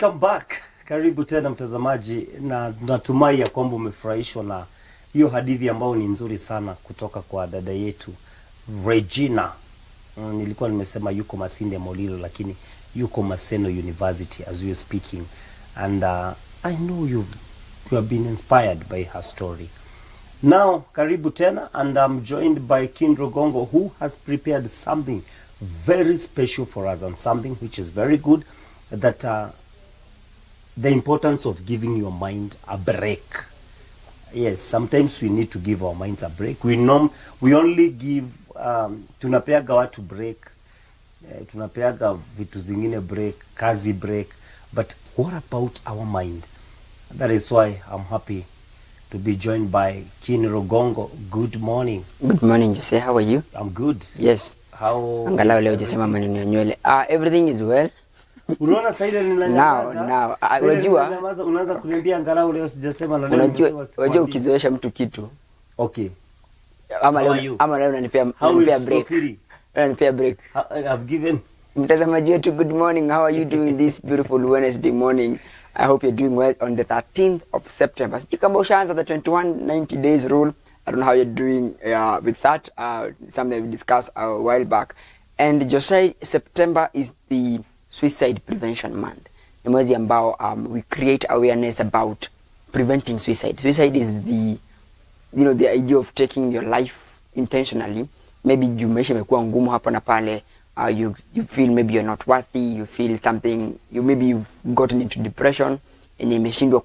Welcome back. Karibu tena mtazamaji, na natumai ya kwamba umefurahishwa na hiyo hadithi ambayo ni nzuri sana kutoka kwa dada yetu Regina. Nilikuwa nimesema yuko Masinde Molilo, lakini yuko Maseno University as we are speaking, and I know you have been inspired by her story. Now karibu tena, and I'm joined by King Rugongo, who has prepared something very special for us, and something which is very good, that the importance of giving your mind a break. Yes, sometimes we need to give our minds a break. We only give tunapeaga watu break, tunapeaga vitu zingine break, kazi break, but what about our mind? That is why I'm happy to be joined by King Rugongo. Good morning. Good morning, Jose. How are you? I'm good. Yes. How? Angalau leo Jose mama ni nywele. Everything is well. Unaona sasa ile ninanyamaza. Now, unajua unaanza kuniambia angalau leo sijasema na leo nimesema. Unajua ukizoesha mtu kitu. Okay. Ama leo unanipea break. Unanipea break. I've given. Mtazamaji wetu, good morning. How are you doing this beautiful Wednesday morning? I hope you're doing well on the 13th of September. Sijui kama ushaanza the 90 days rule. I don't know how you're doing with that. Something we discussed a while back. And Jose, September is the Suicide Prevention Month. Ni mwezi ambao we create awareness about preventing suicide. Suicide is the idea of taking your life intentionally. Maybe maisha imekuwa ngumu hapa na pale. You feel maybe you're not worthy. You feel something. Maybe you've gotten into depression and imeshindwa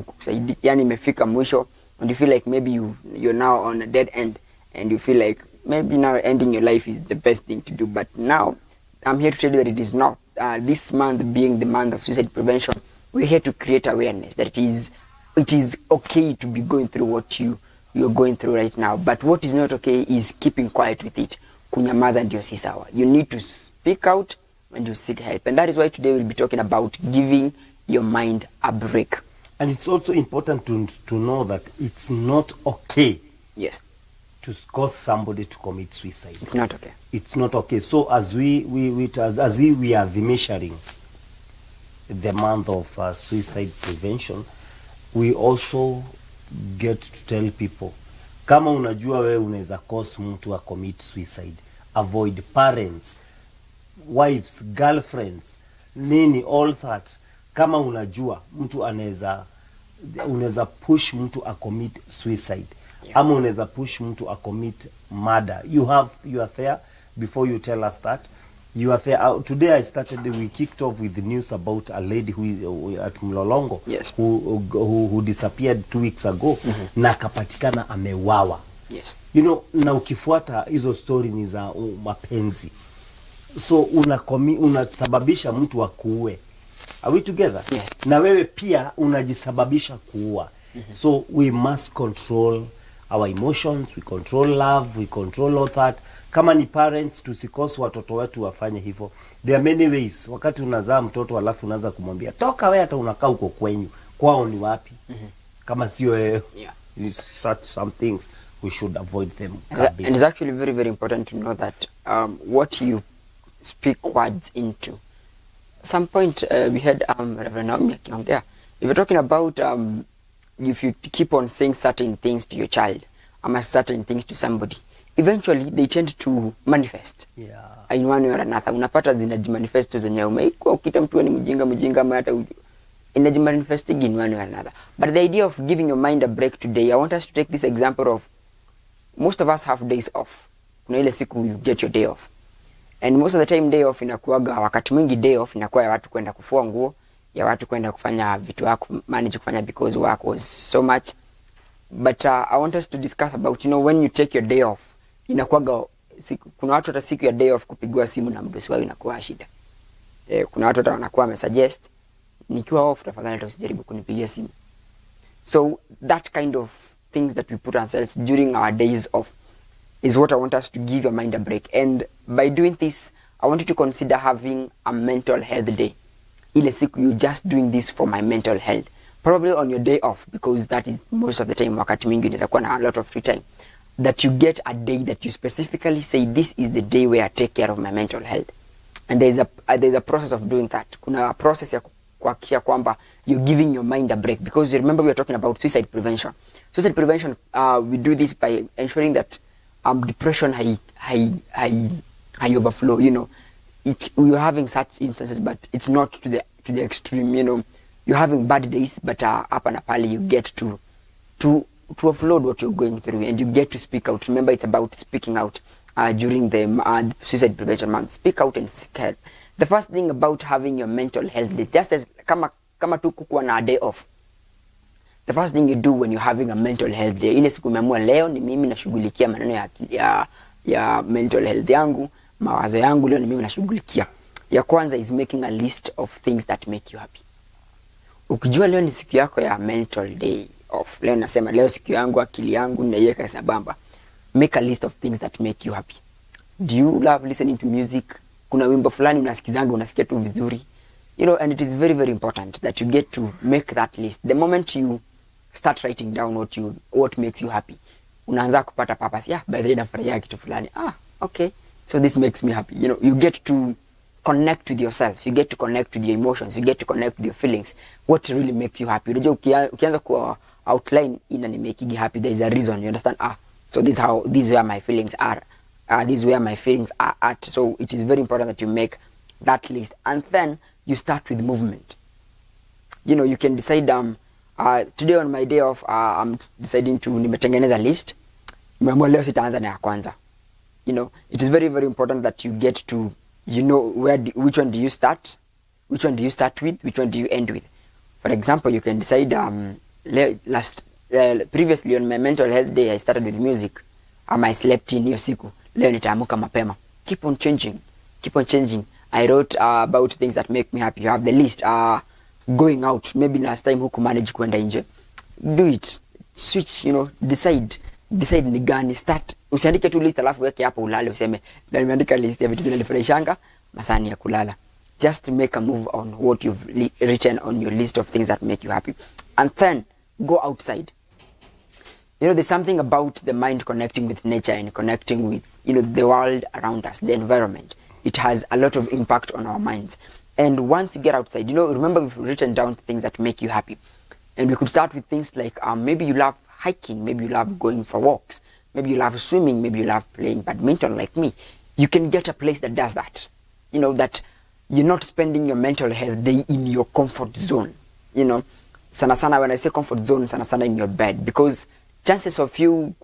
kusaidia. Yani imefika mwisho, and you feel like maybe you're now on a dead end, and you feel like maybe now ending your life is the best thing to do. But now I'm here to tell you that it is not. This month being the month of suicide prevention, we're here to create awareness that it is okay to be going through what you're going through right now. But what is not okay is keeping quiet with it. Kunyamaza ndio si sawa. You need to speak out and you seek help. And that is why today we'll be talking about giving your mind a break. And it's also important to know that it's not okay. Yes. To cause somebody to commit suicide. It's not okay. It's not okay. So as we are measuring the month of suicide prevention, we also get to tell people, kama unajua wewe unaweza cause mtu commit suicide, avoid. Parents, wives, girlfriends, nini, all that. Kama unajua mtu unaweza push mtu commit suicide. Yeah. Ama unaweza push mtu commit murder. You are there. Before you tell us that, you are there. Today we kicked off with the news about a lady who at Mlolongo. Yes. who disappeared 2 weeks ago. Na akapatikana amewawa. Yes. You know, na ukifuata hizo story ni za mapenzi, so unasababisha mtu akuue. Are we together? Yes. Na wewe pia unajisababisha kuua. So we must control our emotions, we control love, we control all that. Kama ni parents, tusikose watoto wetu wafanye hivyo. There are many ways. Wakati unazaa mtoto alafu unaanza kumwambia toka wewe, hata unakaa huko kwenyu, kwao ni wapi? Kama sio wewe. Yeah. Such some things we should avoid them. And it's actually very, very important to know that what you speak words into. Some point we had Reverend Naomi akiongea. If you're talking about if you keep on saying certain things to your child, certain things to somebody, eventually they tend to manifest. Yeah. In one way or another. Unapata zinajimanifest zenye umeikuwa ukita mtu ni mjinga ama hata inajimanifesting in one way or another. But the idea of giving your mind a break today, I want us to take this example of most of us have days off. Kuna ile siku you get your day off. And most of the time day off inakuwaga, wakati mwingi day off inakuwa ya watu kwenda kufua nguo, ya watu kwenda kufanya vitu wako, manage kufanya because work was so much. But I want us to discuss about, when you take your day off, inakuwaga, kuna watu hata siku ya day off kupigwa simu na mdosi wao inakuwa shida. Kuna watu hata wanakuwa wamesuggest, nikiwa off tafadhali hata usijaribu kunipigia simu. So that kind of things that we put ourselves during our days off is what I want us to give your mind a break. And by doing this, I want you to consider having a mental health day. Ile siku you're just doing this for my mental health. Probably on your day off, because that is most of the time wakati mingi unaweza kuwa na a lot of free time. That you get a day that you specifically say, this is the day where I take care of my mental health. And there's a process of doing that. Kuna process ya kuhakikisha kwamba you're giving your mind a break, because remember we are talking about suicide prevention. Suicide prevention, we do this by ensuring that depression high overflow, you know. You're having such instances, but it's not to the extreme, you know. You're having bad days, but up and apali you get to offload what you're going through, and you get to speak out. Remember, it's about speaking out during the suicide prevention month. Speak out and seek help. The first thing about having your mental health day, just as kama tu kukuwa na a day off, the first thing you do when you're having a mental health day, ile siku umeamua leo ni mimi nashughulikia maneno ya mental health yangu, mawazo yangu leo ni mimi nashughulikia. Ya kwanza is making a list of things that make you happy. Ukijua leo ni siku yako ya mental day off, leo nasema leo siku yangu, akili yangu naiweka sabamba. Make a list of things that make you happy. Do you love listening to music? Kuna wimbo fulani unasikizanga unasikia tu vizuri. You know, and it is very, very important that you get to make that list. The moment you start writing down what makes you happy, unaanza kupata purpose. Yeah, by the way nafurahia kitu fulani. Okay. So this makes me happy. You know, you get to connect with yourself. You get to connect with your emotions. You get to connect with your feelings. What really makes you happy? Unajua ukianza ku outline ina ni make you happy, there is a reason. You understand? So this is where my feelings are. This is where my feelings are at. So it is very important that you make that list, and then you start with movement. You know, you can decide today on my day off, I'm deciding to nimetengeneza list. Nimeamua leo sitaanza na ya kwanza. You know, it is very, very important that you get to, you know, which one do you start, which one do you start with, which one do you end with. For example, you can decide previously on my mental health day I started with music. I slept in hiyo siku. Leo nitaamuka mapema. Keep on changing. I wrote about things that make me happy. You have the list. Going out, maybe last time huku manage kwenda nje. Do it. Switch, you know, decide ni gani, start. Usiandike tu list alafu weke hapo ulale useme na nimeandika list ya vitu zinanifurahishanga masani ya kulala. Just make a move on what you've written on your list of things that make you happy, and then go outside. You know, there's something about the mind connecting with nature and connecting with, you know, the world around us, the environment. It has a lot of impact on our minds. And once you get outside, you know, remember we've written down things that make you happy. And we could start with things like maybe you love hiking, maybe you love going for walks, maybe you love swimming, maybe you love playing badminton like me. You can get a place that does that. You know, that you're not spending your mental health day in your comfort zone. You know, sana sana, when I say comfort zone, sana sana in your bed, because chances of your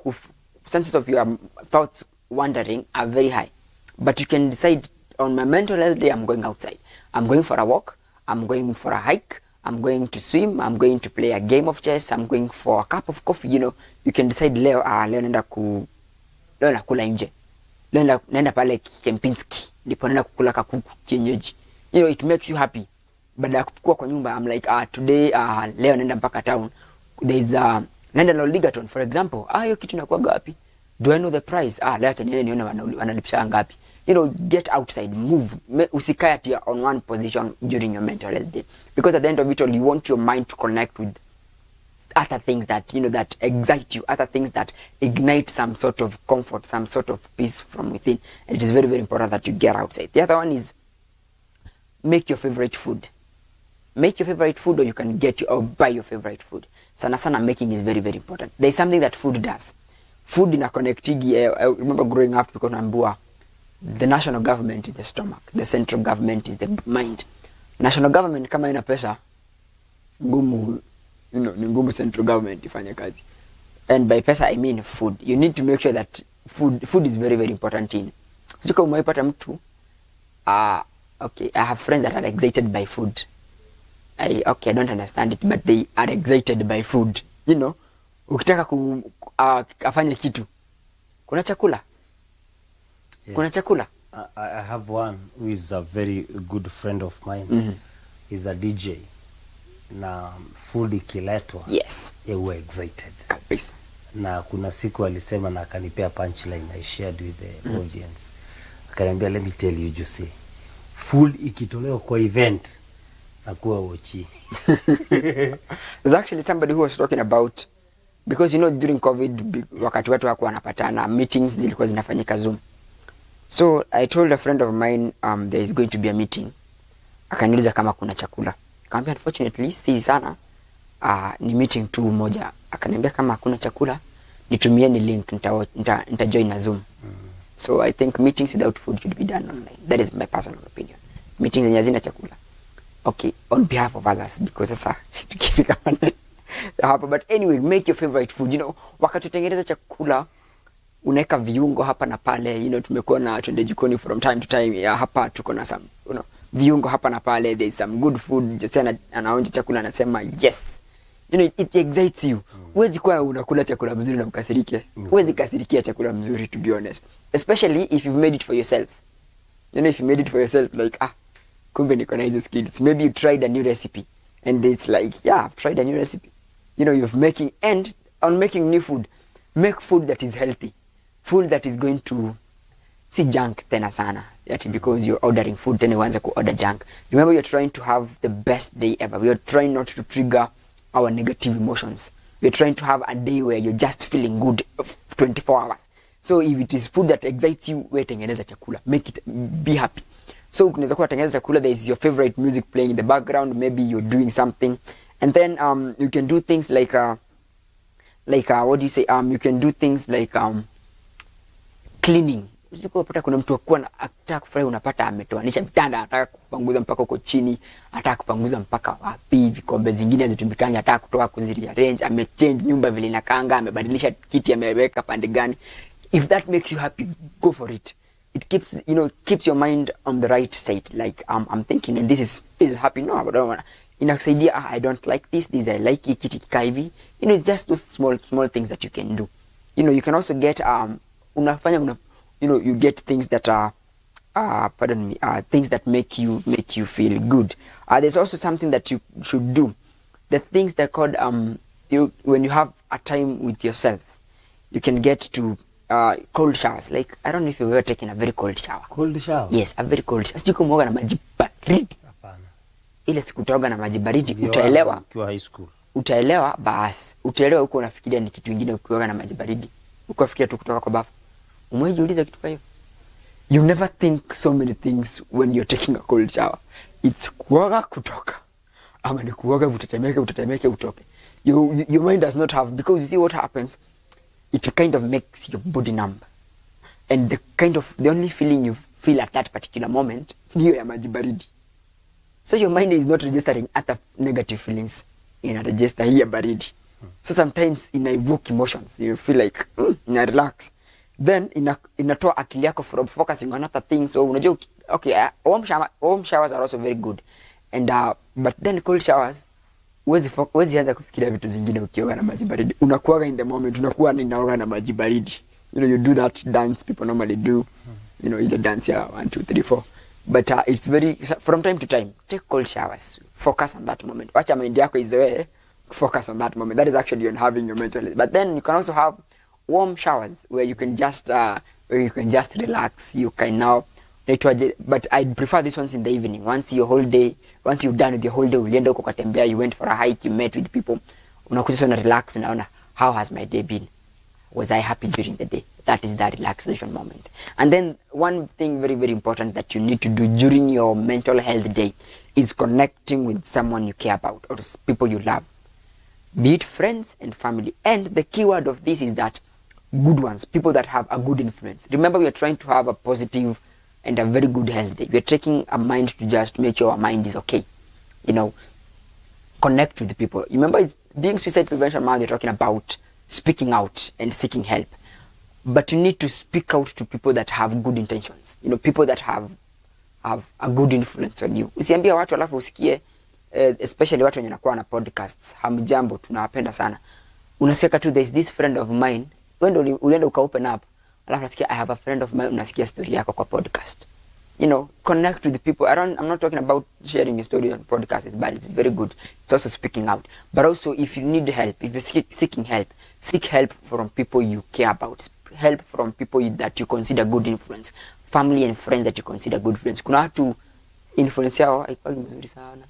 thoughts wandering are very high. But you can decide, on my mental health day, I'm going outside. I'm going for a walk. I'm going for a hike. I'm going to swim. I'm going to play a game of chess. I'm going for a cup of coffee. You know, you can decide leo naenda kula nje. Leo naenda pale Kempinski. Ndipo naenda kukula kakuku kienyeji. You know, it makes you happy. Baada ya kukua kwa nyumba, I'm like, today, leo naenda mpaka town. There's naenda Lolligaton, for example. Hiyo kitu inakuwa ngapi? Do I know the price? Leo nione wanalipisha ngapi? You know, get outside, move. Usikae ati on one position during your mental health day. Because at the end of it all, you want your mind to connect with other things that, you know, that excite you, other things that ignite some sort of comfort, some sort of peace from within. And it is very, very important that you get outside. The other one is make your favorite food. Make your favorite food, or you can buy your favorite food. Sana sana making is very, very important. There is something that food does. Food in a connectigi. I remember growing up because Nambua, the national government is the stomach, the central government is the mind. National government kama ina pesa ngumu, you know, ni ngumu central government ifanye kazi. And by pesa I mean food. You need to make sure that food is very, very important in. Sika umeipata mtu okay, I have friends that are excited by food. I don't understand it, but they are excited by food. You know, ukitaka afanye kitu, kuna chakula. Yes. Kuna chakula. I have one who is a very good friend of mine. He's a DJ. Na food ikiletwa, yes, we're excited. Kabisa. Na kuna siku alisema na akanipea punchline I shared with the audience. Akaniambia, let me tell you Jose, food ikitolewa kwa event nakuwa wochi. There's actually somebody who was talking about, because you know during COVID wakati watu hawakuwa wanapatana, meetings zilikuwa zinafanyika Zoom. So I told a friend of mine there is going to be a meeting. Akaniuliza kama kuna chakula. Nikamwambia unfortunately si sana, ni meeting tu moja. Akaniambia kama hakuna chakula nitumie ni link, nita join na Zoom. So I think meetings without food should be done online. That is my personal opinion. Meetings zenye hazina chakula, okay, on behalf of others, because sasa tukifika hapa. But anyway, make your favorite food. You know, wakati utengeneza chakula unaweka viungo hapa na pale. You know, tumekuwa na twende jikoni from time to time. Hapa tuko na some, you know, viungo hapa na pale. There is some good food. Just anaonja chakula anasema yes. You know, it excites you. Huwezi kuwa unakula chakula mzuri na ukasirike. Huwezi kasirikia chakula mzuri, to be honest. Especially if you've made it for yourself. You know, if you made it for yourself, like, kumbe niko na hizo skills. Maybe you tried a new recipe and it's like, yeah, I've tried a new recipe. You know, you've making, and on making new food, make food that is healthy. Food that is going to, si junk tena sana. That because you're ordering food, tena uanze ku order junk. Remember, you're trying to have the best day ever. We are trying not to trigger our negative emotions. We're trying to have a day where you're just feeling good 24 hours. So if it is food that excites you, we tengeneza chakula. Make it, be happy. So kunaweza kuwa tengeneza chakula, there is your favorite music playing in the background, maybe you're doing something. And then you can do things like what do you say? You can do things like cleaning. Unapata kuna mtu akuwa anataka kufurahi, unapata ametoanisha vitanda, anataka kupanguza mpaka huko chini, anataka kupanguza mpaka wapi, vikombe zingine hazitumikani, anataka kutoa kuzirearrange, amechange nyumba vile inakaanga, amebadilisha kiti, ameweka pande gani. If that makes you happy, go for it. It keeps, you know, keeps your mind on the right side. Like I'm thinking, and this is happy. No, but I don't wanna. Inakusaidia, I don't like this I like it, kiti kikaa hivi. You know, it's just those small things that you can do. You know, you can also get you know, you get things that are things that make you feel good. There's also something that you should do. The things that called when you have a time with yourself, you can get to cold showers. Like, I don't know if you've ever taken a very cold shower. Cold shower? Yes, a very cold shower. Sijui kuoga na maji baridi. Hapana. Ile siku utaoga na maji baridi, utaelewa. Ukiwa high school. Utaelewa basi. Utaelewa huko unafikiria ni kitu kingine ukioga na maji baridi. Ukafikia tu kutoka kwa bafu. Umejiuliza kitu kama hiyo? You never think so many things when you're taking a cold shower. It's kuoga kutoka. Ama ni kuoga utatemeke utoke. Your mind does not have, because you see what happens, it kind of makes your body numb. And the only feeling you feel at that particular moment, niyo ya maji baridi. So your mind is not registering other negative feelings. Ina register hii ya baridi. So sometimes ina evoke emotions. You feel like, ina relax. Then inatoa akili yako from focusing on other things. So unajua, okay, warm showers are also very good. And but then cold showers, huwezi anza kufikiria vitu zingine ukioga na maji baridi. Unakuwa in the moment, unakuwa ninaoga na maji baridi. You know, you do that dance people normally do. You know, ile dance ya 1 2 3 4. But it's very, from time to time, take cold showers. Focus on that moment. Wacha mind yako izoe, focus on that moment. That is actually on having your mental health. But then you can also have warm showers where you can just relax. You can now, but I prefer these ones in the evening. Once you're done with your whole day, ulienda uko katembea, you went for a hike, you met with people, unakuja sana relax, unaona how has my day been? Was I happy during the day? That is the relaxation moment. And then one thing very, very important that you need to do during your mental health day is connecting with someone you care about or people you love, be it friends and family. And the key word of this is that good ones, people that have a good influence. Remember, we are trying to have a positive and a very good health day. We are taking a mind to just make sure our mind is okay. You know, connect with the people. Remember, it's being suicide prevention month, you're talking about speaking out and seeking help. But you need to speak out to people that have good intentions. You know, people that have a good influence on you. Usiambia watu alafu usikie, especially watu wenye nakuwa na podcasts, hamjambo, tunawapenda sana. Unasikia tu, there's this friend of mine, when ulienda uka open up, alafu nasikia I have a friend of mine, unasikia story yako kwa podcast. You know, connect with the people. I'm not talking about sharing a story on podcasts, but it's very good. It's also speaking out. But also, if you need help, if you're seeking help, seek help from people you care about. Help from people that you consider good influence. Family and friends that you consider good friends. Kuna watu influence yao haikuwa mzuri sana.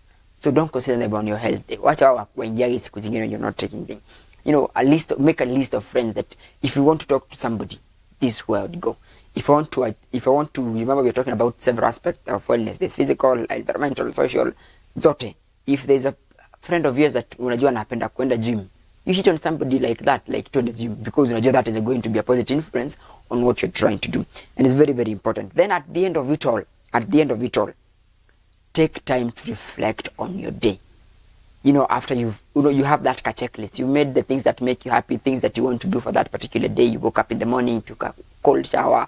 So don't consider them on your health. Wacha waingia siku zingine when you're not taking things. You know, make a list of friends that if you want to talk to somebody, this is where I would go. If I want to, remember we're talking about several aspects of wellness. There's physical, environmental, social, zote. if there's a friend of yours that unajua anapenda kwenda gym, you hit on somebody like that, like to the gym, because unajua that is going to be a positive influence on what you're trying to do, and it's very, very important. Then at the end of it all, take time to reflect on your day. You know, after you have that checklist, you made the things that make you happy, things that you want to do for that particular day. You woke up in the morning, took a cold shower,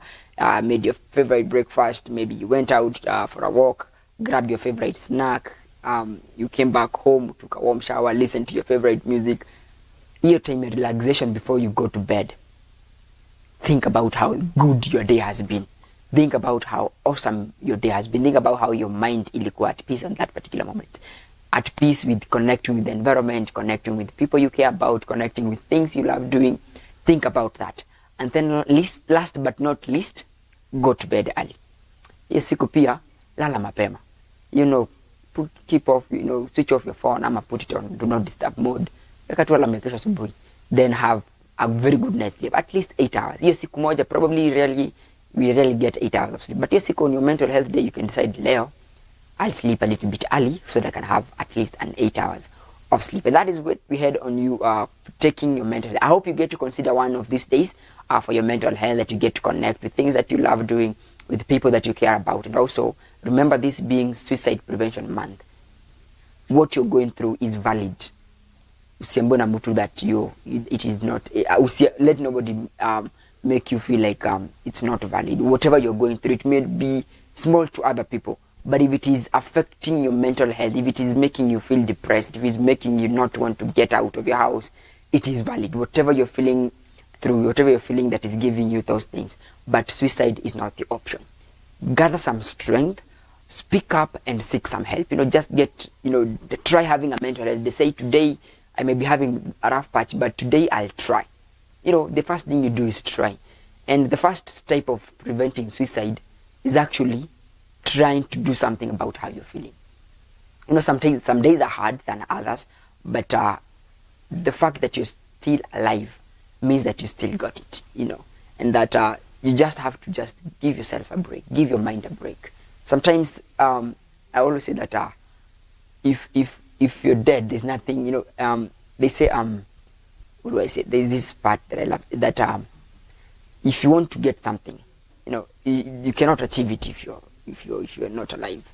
made your favorite breakfast, maybe you went out for a walk, grabbed your favorite snack, you came back home, took a warm shower, listened to your favorite music. Your time of relaxation before you go to bed. Think about how good your day has been. Think about how awesome your day has been. Think about how your mind ilikuwa at peace on that particular moment. At peace with connecting with the environment, connecting with people you care about, connecting with things you love doing. Think about that. And then last but not least, go to bed early. Hiyo siku pia, lala mapema. You know, switch off your phone, ama put it on do not disturb mode. Then have a very good night's sleep, at least 8 hours. Hiyo siku moja, probably we rarely get 8 hours of sleep. But hiyo siku on your mental health day, you can decide, Leo, I'll sleep a little bit early so that I can have at least an 8 hours of sleep. And that is what we had on you taking your mental health. I hope you get to consider one of these days for your mental health, that you get to connect with things that you love doing, with people that you care about. And also, remember this being Suicide Prevention Month. What you're going through is valid. Usiambiwe na mtu that it is not. Let nobody make you feel like it's not valid. Whatever you're going through, it may be small to other people, but if it is affecting your mental health, if it is making you feel depressed, if it's making you not want to get out of your house, it is valid. Whatever you're feeling through, whatever you're feeling that is giving you those things, but suicide is not the option. Gather some strength, speak up and seek some help. Just try having a mental health. They say today I may be having a rough patch, but today I'll try. The first thing you do is try. And the first step of preventing suicide is actually trying to do something about how you're feeling. Some days are hard than others, but the fact that you're still alive means that you still got it, and that you just have to just give yourself a break, give your mind a break. Sometimes I always say that if you're dead, there's nothing, they say, what do I say? There's this part that I love, that if you want to get something, you cannot achieve it if you're not alive.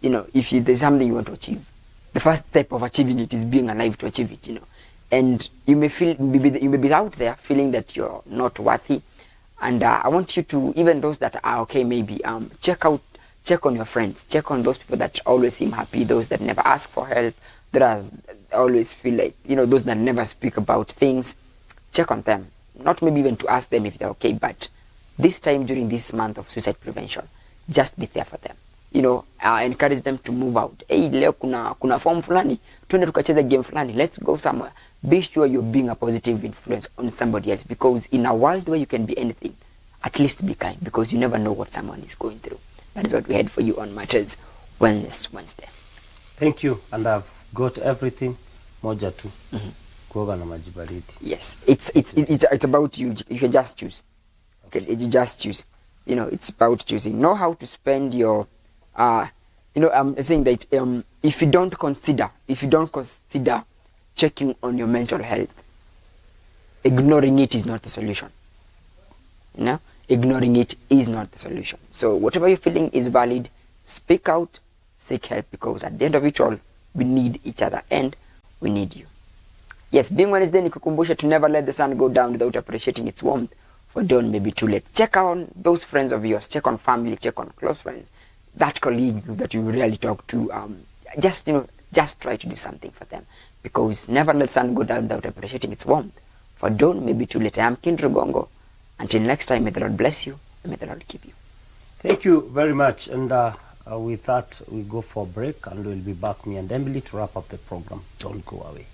If there's something you want to achieve, the first step of achieving it is being alive to achieve it, And you may be out there feeling that you're not worthy. And I want you to, even those that are okay, maybe check on your friends, check on those people that always seem happy, those that never ask for help, that always feel like, those that never speak about things. Check on them. Not maybe even to ask them if they're okay, but this time during this month of suicide prevention, just be there for them. Encourage them to move out. Hey, leo kuna form fulani, tuende tukacheza game fulani, let's go somewhere. Be sure you're being a positive influence on somebody else, because in a world where you can be anything, at least be kind, because you never know what someone is going through. That is what we had for you on Matters Wellness Wednesday. Thank you, and I've got everything. Moja tu. Kuoga na maji baridi. Yes, it's about you. You can just choose. Okay, you just choose. It's about choosing. Know how to spend your. I'm saying that if you don't consider checking on your mental health, ignoring it is not the solution. Ignoring it is not the solution. So whatever you're feeling is valid. Speak out, seek help, because at the end of it all, we need each other and we need you. Yes, being Wednesday, nikukumbusha to never let the sun go down without appreciating its warmth, for dawn may be too late. Check on those friends of yours, check on family, check on close friends, that colleague that you really talk to. Just try to do something for them, because never let the sun go down without appreciating its warmth, for dawn may be too late. I am King Rugongo. Until next time, may the Lord bless you and may the Lord keep you. Thank you very much. And with that, we go for a break, and we'll be back, me and Emily, to wrap up the program. Don't go away.